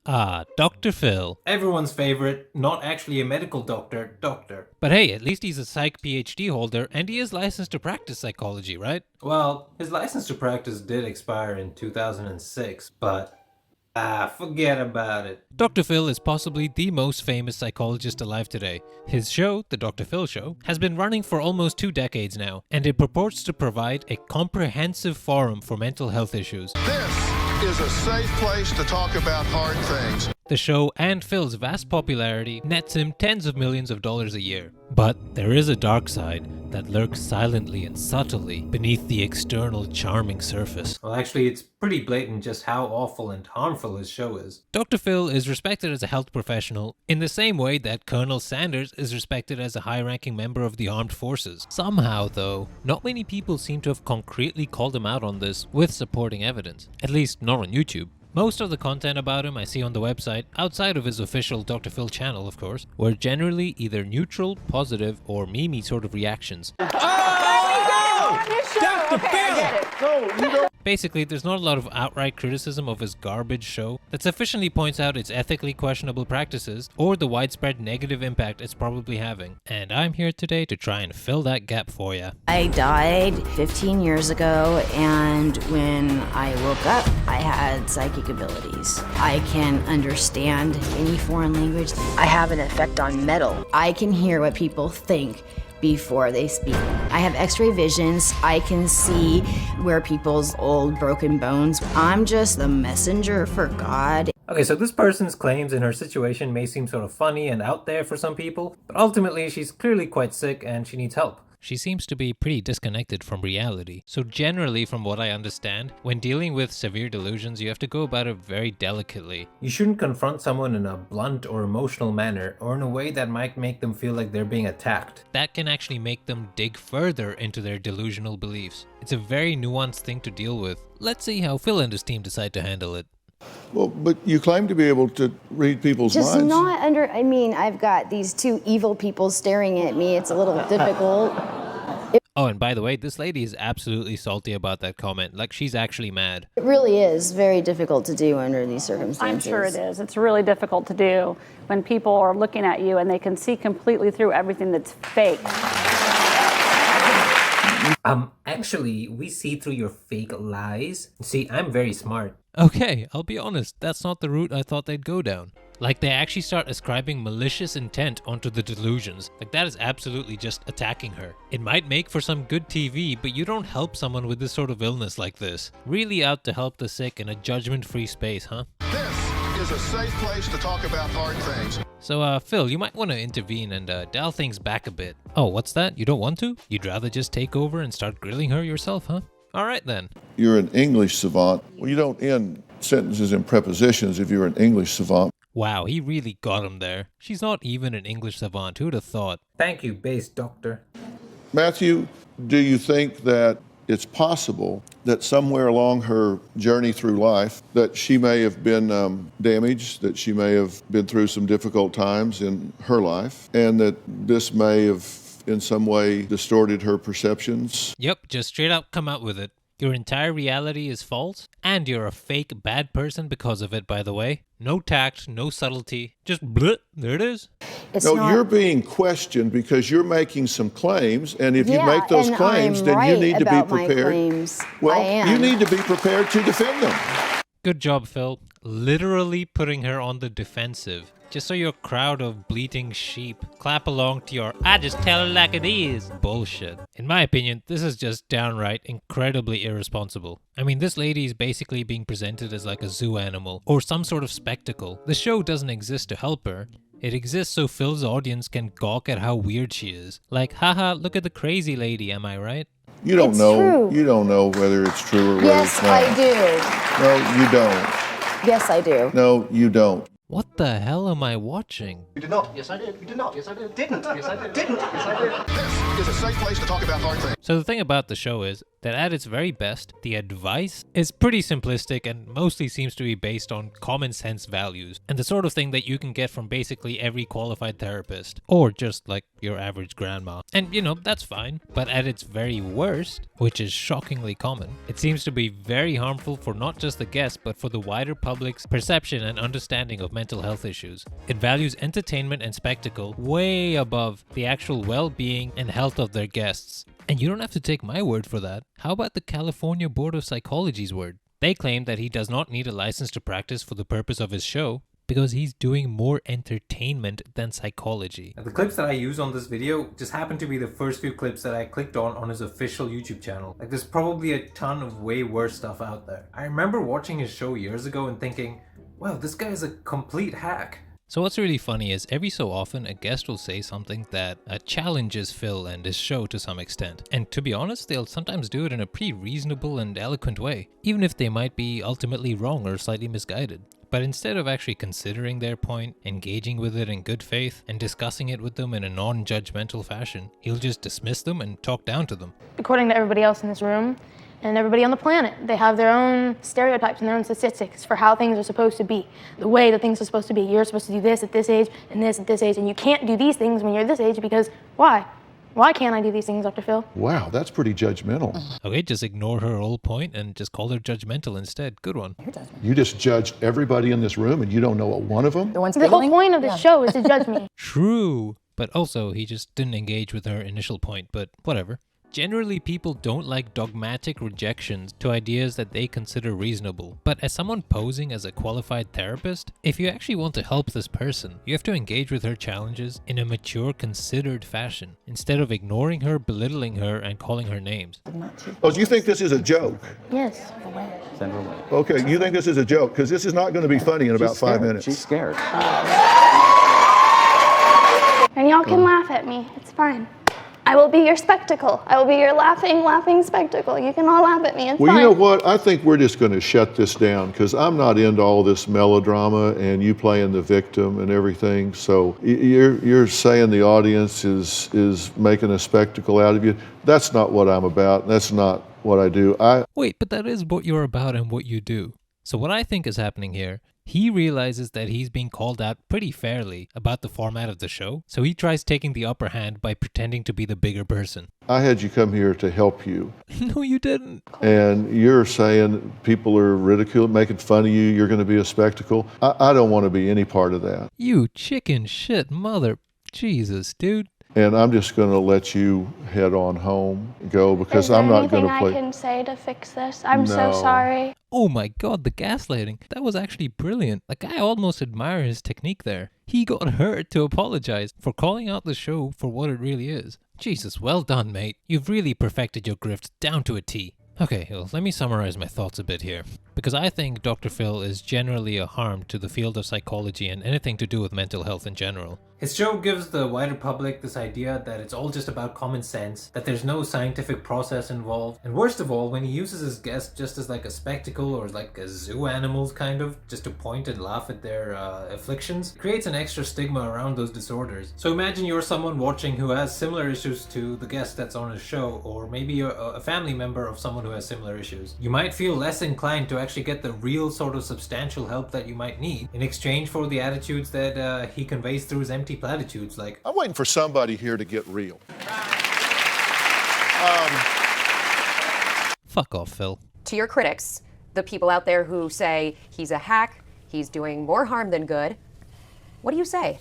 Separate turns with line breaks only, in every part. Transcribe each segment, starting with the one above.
Ah, Dr. Phil.
Everyone's favorite, not actually a medical doctor.
But hey, at least he's a psych PhD holder and he is licensed to practice psychology, right?
Well, his license to practice did expire in 2006, but forget about it.
Dr. Phil is possibly the most famous psychologist alive today. His show, The Dr. Phil Show, has been running for almost 2 decades now, and it purports to provide a comprehensive forum for mental health issues.
This is a safe place to talk about hard things.
The show and Phil's vast popularity nets him tens of millions of dollars a year. But there is a dark side that lurks silently and subtly beneath the external charming surface.
Well, actually, it's pretty blatant just how awful and harmful his show is.
Dr. Phil is respected as a health professional in the same way that Colonel Sanders is respected as a high-ranking member of the armed forces. Somehow, though, not many people seem to have concretely called him out on this with supporting evidence. At least not on YouTube. Most of the content about him I see on the website, outside of his official Dr. Phil channel of course, were generally either neutral, positive, or memey sort of reactions.
Dr. Phil!
Basically, there's not a lot of outright criticism of his garbage show that sufficiently points out its ethically questionable practices or the widespread negative impact it's probably having. And I'm here today to try and fill that gap for you.
I died 15 years ago, and when I woke up, I had psychic abilities. I can understand any foreign language. I have an effect on metal. I can hear what people think before they speak. I have x-ray visions. I can see where people's old broken bones. I'm just the messenger for God.
Okay, so this person's claims in her situation may seem sort of funny and out there for some people, but ultimately she's clearly quite sick and she needs help.
She seems to be pretty disconnected from reality. So generally, from what I understand, when dealing with severe delusions, you have to go about it very delicately.
You shouldn't confront someone in a blunt or emotional manner, or in a way that might make them feel like they're being attacked.
That can actually make them dig further into their delusional beliefs. It's a very nuanced thing to deal with. Let's see how Phil and his team decide to handle it.
Well, but you claim to be able to read people's minds.
Just not under, I mean, I've got these two evil people staring at me. It's a little difficult.
Oh, and by the way, this lady is absolutely salty about that comment. Like, she's actually mad.
It really is very difficult to do under these circumstances.
I'm sure it is. It's really difficult to do when people are looking at you and they can see completely through everything that's fake.
Actually, we see through your fake lies. See, I'm very smart.
Okay, I'll be honest, that's not the route I thought they'd go down. Like, they actually start ascribing malicious intent onto the delusions. Like, that is absolutely just attacking her. It might make for some good TV, but you don't help someone with this sort of illness like this. Really out to help the sick in a judgment-free space, huh?
This is a safe place to talk about hard things.
So, Phil, you might want to intervene and dial things back a bit. Oh, what's that? You don't want to? You'd rather just take over and start grilling her yourself, huh? Alright then.
You're an English savant. Well, you don't end sentences in prepositions if you're an English savant.
Wow, he really got him there. She's not even an English savant, who'd have thought?
Thank you, base doctor.
Matthew, do you think that it's possible that somewhere along her journey through life that she may have been damaged, that she may have been through some difficult times in her life, and that this may have in some way distorted her perceptions?
Yep, just straight up come out with it. Your entire reality is false, and you're a fake bad person because of it, by the way. No tact, no subtlety, just bleh, there it is.
You're being questioned because you're making some claims, and if you make those claims, then you need to be prepared. Well, you need to be prepared to defend them.
Good job, Phil. Literally putting her on the defensive. Just so your crowd of bleating sheep clap along to your "I just tell it like it is" bullshit. In my opinion, this is just downright incredibly irresponsible. I mean, this lady is basically being presented as like a zoo animal or some sort of spectacle. The show doesn't exist to help her. It exists so Phil's audience can gawk at how weird she is. Like, haha, look at the crazy lady, am I right?
You don't know. True. You don't know whether it's true or whether it's not.
Yes, I do.
No, you don't.
Yes, I do.
No, you don't.
What the hell am I watching?
You did not. Yes, I did. You did not. Yes, I did. Didn't. Yes, I did. Didn't. Yes, I did.
This is a safe place to talk about hard things.
So the thing about the show is that at its very best, the advice is pretty simplistic and mostly seems to be based on common sense values and the sort of thing that you can get from basically every qualified therapist or just like your average grandma. And you know, that's fine. But at its very worst, which is shockingly common, it seems to be very harmful for not just the guests but for the wider public's perception and understanding of mental health issues. It values entertainment and spectacle way above the actual well-being and health of their guests. And you don't have to take my word for that. How about the California Board of Psychology's word? They claim that he does not need a license to practice for the purpose of his show because he's doing more entertainment than psychology.
The clips that I use on this video just happen to be the first few clips that I clicked on his official YouTube channel. Like, there's probably a ton of way worse stuff out there. I remember watching his show years ago and thinking, wow, this guy is a complete hack.
So what's really funny is every so often a guest will say something that challenges Phil and his show to some extent. And to be honest, they'll sometimes do it in a pretty reasonable and eloquent way, even if they might be ultimately wrong or slightly misguided. But instead of actually considering their point, engaging with it in good faith, and discussing it with them in a non-judgmental fashion, he'll just dismiss them and talk down to them.
According to everybody else in this room, and everybody on the planet, they have their own stereotypes and their own statistics for how things are supposed to be, the way that things are supposed to be. You're supposed to do this at this age, and this at this age, and you can't do these things when you're this age because why? Why can't I do these things, Dr. Phil?
Wow, that's pretty judgmental.
Okay, just ignore her whole point and just call her judgmental instead. Good one.
You just judged everybody in this room and you don't know what one of them?
The whole point of this show is to judge me.
True. But also, he just didn't engage with her initial point, but whatever. Generally, people don't like dogmatic rejections to ideas that they consider reasonable. But as someone posing as a qualified therapist, if you actually want to help this person, you have to engage with her challenges in a mature, considered fashion, instead of ignoring her, belittling her, and calling her names.
Oh, do you think this is a joke?
Yes.
Send her away.
Okay, you think this is a joke? Because this is not going to be funny in about
She's scared.
5 minutes.
She's scared.
And y'all can laugh at me. It's fine. I will be your spectacle. I will be your laughing spectacle. You can all laugh at me. It's
Well,
fine.
you know what? I think we're just going to shut this down because I'm not into all this melodrama and you playing the victim and everything. So you're saying the audience is making a spectacle out of you. That's not what I'm about. That's not what I do.
Wait, but that is what you're about and what you do. So what I think is happening here, he realizes that he's being called out pretty fairly about the format of the show, so he tries taking the upper hand by pretending to be the bigger person.
I had you come here to help you.
No, you didn't.
And you're saying people are ridiculing, making fun of you, you're going to be a spectacle. I don't want to be any part of that.
You chicken shit mother. Jesus, dude.
And I'm just going to let you head on home, go, because I'm not going to play.
Is there anything I can say to fix this? I'm so
No.
sorry.
Oh my god, the gaslighting. That was actually brilliant. Like, I almost admire his technique there. He got her to apologize for calling out the show for what it really is. Jesus, well done, mate. You've really perfected your grift down to a T. Okay, well, let me summarize my thoughts a bit here. Because I think Dr. Phil is generally a harm to the field of psychology and anything to do with mental health in general.
His show gives the wider public this idea that it's all just about common sense, that there's no scientific process involved, and worst of all, when he uses his guests just as like a spectacle or like a zoo animals kind of, just to point and laugh at their afflictions, it creates an extra stigma around those disorders. So imagine you're someone watching who has similar issues to the guest that's on his show, or maybe you're a family member of someone who has similar issues. You might feel less inclined to actually get the real sort of substantial help that you might need in exchange for the attitudes that he conveys through his empty platitudes. Like,
I'm waiting for somebody here to get real.
Fuck off, Phil.
To your critics, the people out there who say he's a hack, he's doing more harm than good, what do you say?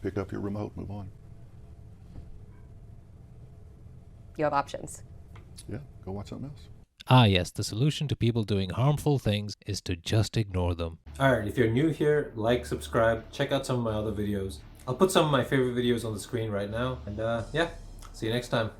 Pick up your remote, move on.
You have options.
Yeah, go watch something else.
Ah yes, the solution to people doing harmful things is to just ignore them.
alright, if you're new here, like, subscribe, check out some of my other videos. I'll put some of my favorite videos on the screen right now, and yeah, see you next time.